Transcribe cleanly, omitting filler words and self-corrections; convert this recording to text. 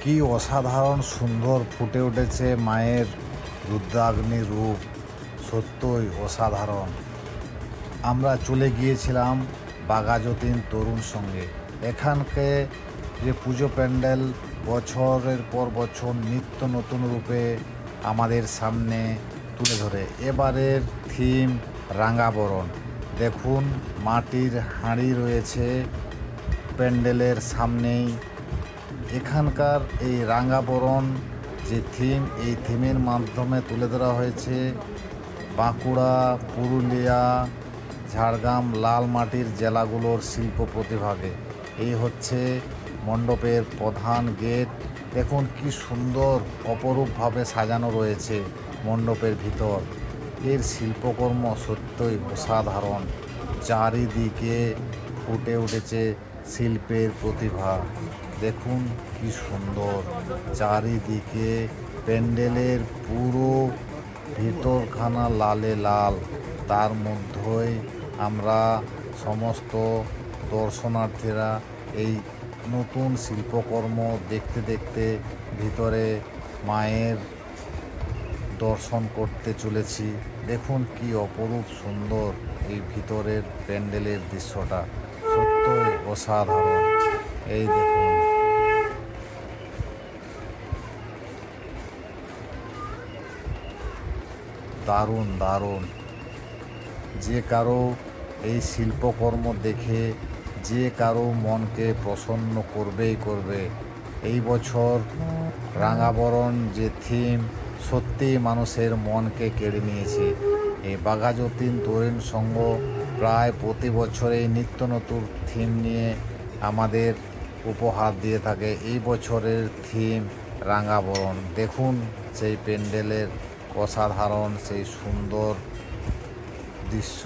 কি অসাধারণ সুন্দর ফুটে উঠেছে মায়ের রুদ্রাগ্নি রূপ, সত্যই অসাধারণ। আমরা চলে গিয়েছিলাম বাঘাযতীন তরুণ সঙ্গে। এখানকে যে পুজো প্যান্ডেল বছরের পর বছর নিত্য নতুন রূপে আমাদের সামনে তুলে ধরে। এবারের থিম রাঙাবরণ। দেখুন, মাটির হাঁড়ি রয়েছে প্যান্ডেলের সামনেই। এখানকার এই রাঙাবরণ যে থিম, এই থিমের মাধ্যমে তুলে ধরা হয়েছে বাঁকুড়া, পুরুলিয়া, ঝাড়গ্রাম, লাল মাটির জেলাগুলোর শিল্প প্রতিভাকে। এই হচ্ছে মণ্ডপের প্রধান গেট। দেখুন কি সুন্দর অপরূপভাবে সাজানো রয়েছে মণ্ডপের ভিতর। এর শিল্পকর্ম সত্যই অসাধারণ। চারিদিকে ফুটে উঠেছে শিল্পের প্রতিভা। দেখুন কি সুন্দর, চারিদিকে প্যান্ডেলের পুরো ভিতরখানা লালে লাল। তার মধ্যেই আমরা সমস্ত দর্শনার্থীরা এই নতুন শিল্পকর্ম দেখতে দেখতে ভিতরে মায়ের দর্শন করতে চলেছি। দেখুন কি অপরূপ সুন্দর এই ভিতরের প্যান্ডেলের দৃশ্যটা, সত্যই অসাধারণ। এই দেখুন, দারুণ দারুণ। যে কারো এই শিল্পকর্ম দেখে যে কারো মনকে প্রসন্ন করবেই করবে। এই বছর রাঙাবরণ যে থিম, সত্যি মানুষের মনকে কেড়ে নিয়েছে। এই বাঘাযতীন তরুণ সংঘ প্রায় প্রতি বছরেই নিত্য নতুন থিম নিয়ে আমাদের উপহার দিয়ে থাকে। এই বছরের থিম রাঙাবরণ। দেখুন সেই প্যান্ডেলের অসাধারণ সেই সুন্দর দৃশ্য।